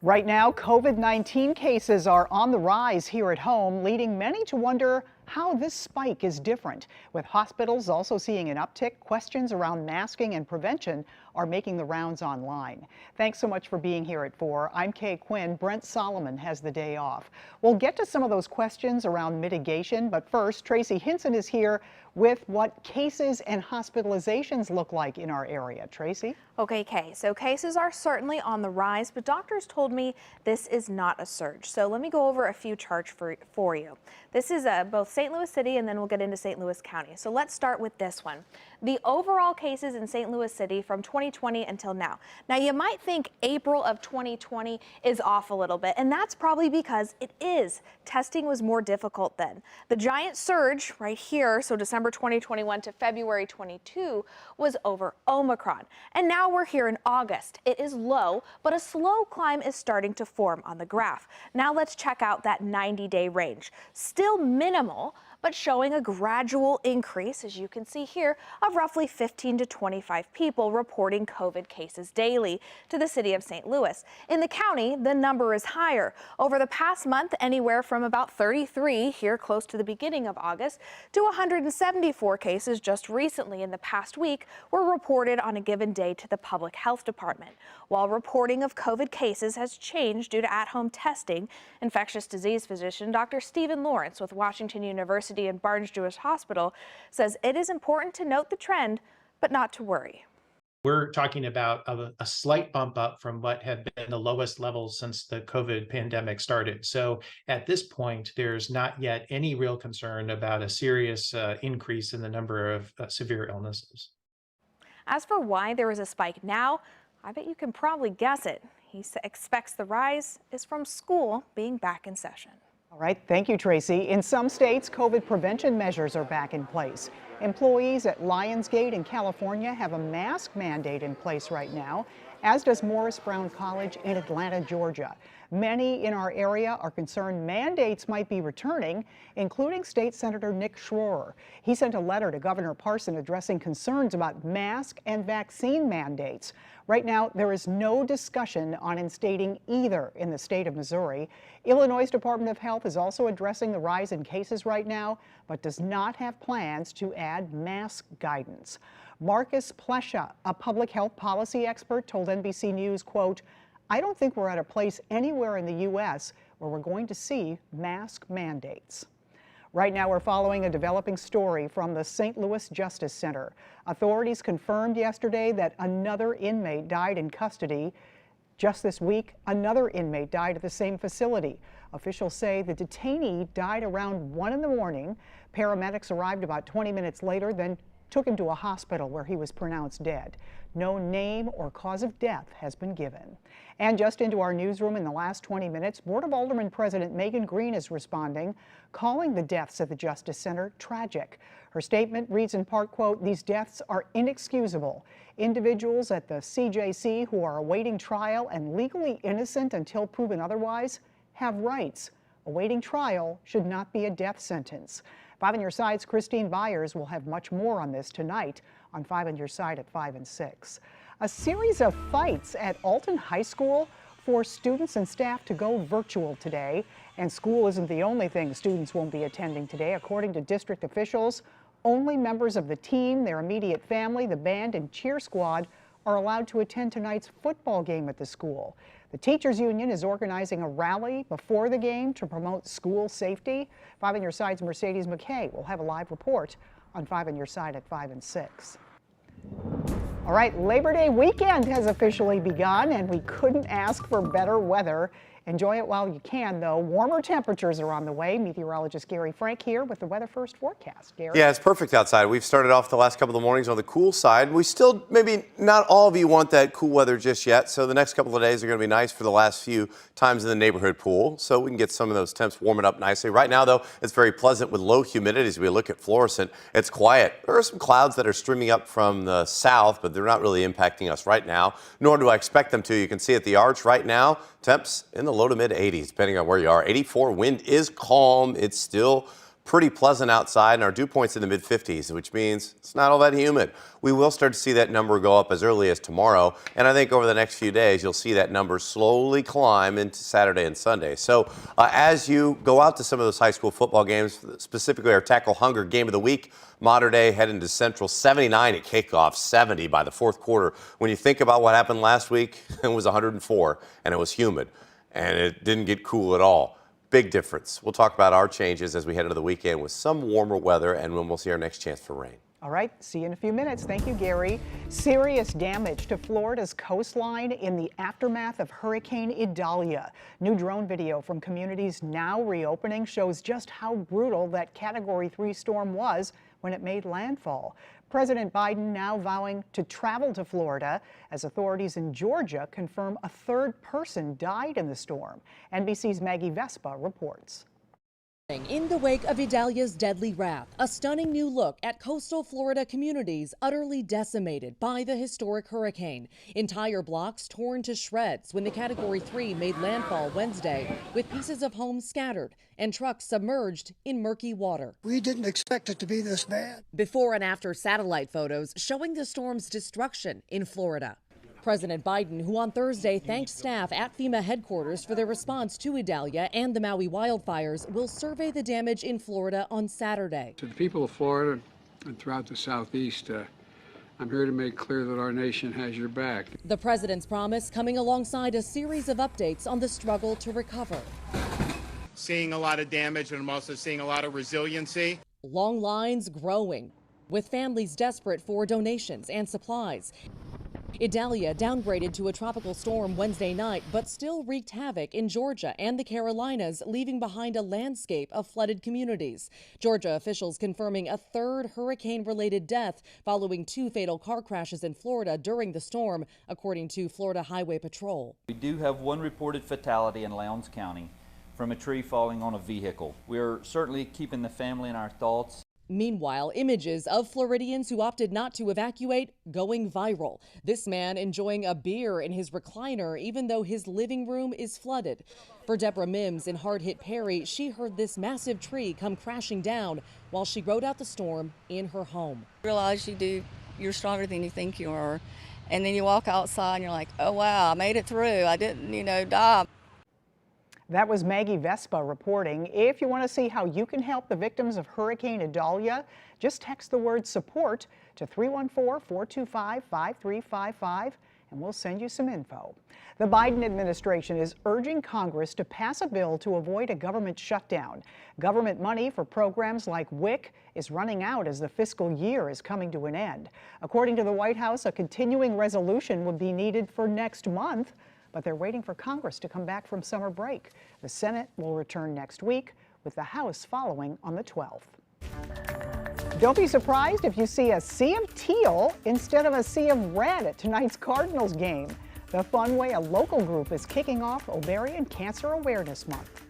Right now, COVID-19 cases are on the rise here at home, leading many to wonder how this spike is different. With hospitals also seeing an uptick, questions around masking and prevention are making the rounds online. Thanks so much for being here at 4. I'm Kay Quinn. Brent Solomon has the day off. We'll get to some of those questions around mitigation, but first, Tracy Hinson is here with what cases and hospitalizations look like in our area. Tracy? Okay, Kay, so cases are certainly on the rise, but doctors told me this is not a surge. So let me go over a few charts for you. This is both St. Louis City, and then we'll get into St. Louis County. So let's start with this one. The overall cases in St. Louis City from 2020 until now. Now, you might think April of 2020 is off a little bit, and that's probably because it is. Testing was more difficult then. The giant surge right here, so December 2021 to February 22, was over Omicron. And now we're here in August. It is low, but a slow climb is starting to form on the graph. Now let's check out that 90-day range. Still minimal, but showing a gradual increase, as you can see here, of roughly 15 to 25 people reporting COVID cases daily to the city of St. Louis. In the county, the number is higher. Over the past month, anywhere from about 33 here close to the beginning of August to 174 cases just recently in the past week were reported on a given day to the public health department. While reporting of COVID cases has changed due to at-home testing, infectious disease physician Dr. Stephen Lawrence with Washington University and Barnes-Jewish Hospital says it is important to note the trend, but not to worry. We're talking about a slight bump up from what have been the lowest levels since the COVID pandemic started. So at this point, there's not yet any real concern about a serious increase in the number of severe illnesses. As for why there is a spike now, I bet you can probably guess it. He expects the rise is from school being back in session. All right, thank you, Tracy. In some states, COVID prevention measures are back in place. Employees at Lionsgate in California have a mask mandate in place right now, as does Morris Brown College in Atlanta, Georgia. Many in our area are concerned mandates might be returning, including State Senator Nick Schroer. He sent a letter to Governor Parson addressing concerns about mask and vaccine mandates. Right now, there is no discussion on instating either in the state of Missouri. Illinois' Department of Health is also addressing the rise in cases right now, but does not have plans to add mask guidance. Marcus Plesha, a public health policy expert, told NBC News, quote, "I don't think we're at a place anywhere in the U.S. where we're going to see mask mandates." Right now, we're following a developing story from the St. Louis Justice Center. Authorities confirmed yesterday that another inmate died in custody. Just this week, another inmate died at the same facility. Officials say the detainee died around 1 in the morning. Paramedics arrived about 20 minutes later, then took him to a hospital where he was pronounced dead. No name or cause of death has been given. And just into our newsroom in the last 20 minutes, Board of Aldermen President Megan Green is responding, calling the deaths at the Justice Center tragic. Her statement reads in part, quote, "These deaths are inexcusable. Individuals at the CJC who are awaiting trial and legally innocent until proven otherwise have rights. Awaiting trial should not be a death sentence." 5 on Your Side's Christine Byers will have much more on this tonight on 5 on Your Side at 5 and 6. A series of fights at Alton High School forced students and staff to go virtual today. And school isn't the only thing students won't be attending today. According to district officials, only members of the team, their immediate family, the band, and cheer squad are allowed to attend tonight's football game at the school. The Teachers Union is organizing a rally before the game to promote school safety. 5 on Your Side's Mercedes McKay will have a live report on 5 on Your Side at 5 and 6. All right, Labor Day weekend has officially begun, and we couldn't ask for better weather. Enjoy it while you can, though. Warmer temperatures are on the way. Meteorologist Gary Frank here with the Weather First forecast. Gary? Yeah, it's perfect outside. We've started off the last couple of mornings on the cool side. We still, maybe not all of you want that cool weather just yet, so the next couple of days are going to be nice for the last few times in the neighborhood pool, so we can get some of those temps warming up nicely. Right now, though, it's very pleasant with low humidity. As we look at Florissant, it's quiet. There are some clouds that are streaming up from the south, but they're not really impacting us right now, nor do I expect them to. You can see at the arch right now, temps in the low to mid 80s, depending on where you are. 84, wind is calm. It's still pretty pleasant outside, and our dew point's in the mid-50s, which means it's not all that humid. We will start to see that number go up as early as tomorrow, and I think over the next few days, you'll see that number slowly climb into Saturday and Sunday. So as you go out to some of those high school football games, specifically our Tackle Hunger Game of the Week, Mater Dei heading to Central, 79 at kickoff, 70 by the fourth quarter. When you think about what happened last week, it was 104, and it was humid, and it didn't get cool at all. Big difference. We'll talk about our changes as we head into the weekend with some warmer weather and when we'll see our next chance for rain. All right, see you in a few minutes. Thank you, Gary. Serious damage to Florida's coastline in the aftermath of Hurricane Idalia. New drone video from communities now reopening shows just how brutal that Category 3 storm was when it made landfall. President Biden now vowing to travel to Florida as authorities in Georgia confirm a third person died in the storm. NBC's Maggie Vespa reports. In the wake of Idalia's deadly wrath, a stunning new look at coastal Florida communities utterly decimated by the historic hurricane. Entire blocks torn to shreds when the Category 3 made landfall Wednesday, with pieces of homes scattered and trucks submerged in murky water. We didn't expect it to be this bad. Before and after satellite photos showing the storm's destruction in Florida. President Biden, who on Thursday thanked staff at FEMA headquarters for their response to Idalia and the Maui wildfires, will survey the damage in Florida on Saturday. To the people of Florida and throughout the Southeast, I'm here to make clear that our nation has your back. The president's promise coming alongside a series of updates on the struggle to recover. Seeing a lot of damage, and I'm also seeing a lot of resiliency. Long lines growing, with families desperate for donations and supplies. Idalia downgraded to a tropical storm Wednesday night, but still wreaked havoc in Georgia and the Carolinas, leaving behind a landscape of flooded communities. Georgia officials confirming a third hurricane-related death following 2 fatal car crashes in Florida during the storm, according to Florida Highway Patrol. We do have 1 reported fatality in Lowndes County from a tree falling on a vehicle. We're certainly keeping the family in our thoughts. Meanwhile, images of Floridians who opted not to evacuate going viral. This man enjoying a beer in his recliner even though his living room is flooded. For Deborah Mims in hard-hit Perry, she heard this massive tree come crashing down while she rode out the storm in her home. Realize you're stronger than you think you are. And then you walk outside and you're like, oh wow, I made it through. I didn't, die. That was Maggie Vespa reporting. If you want to see how you can help the victims of Hurricane Idalia, just text the word support to 314-425-5355 and we'll send you some info. The Biden administration is urging Congress to pass a bill to avoid a government shutdown. Government money for programs like WIC is running out as the fiscal year is coming to an end. According to the White House, a continuing resolution would be needed for next month, but they're waiting for Congress to come back from summer break. The Senate will return next week, with the House following on the 12th. Don't be surprised if you see a sea of teal instead of a sea of red at tonight's Cardinals game. The fun way a local group is kicking off Ovarian Cancer Awareness Month.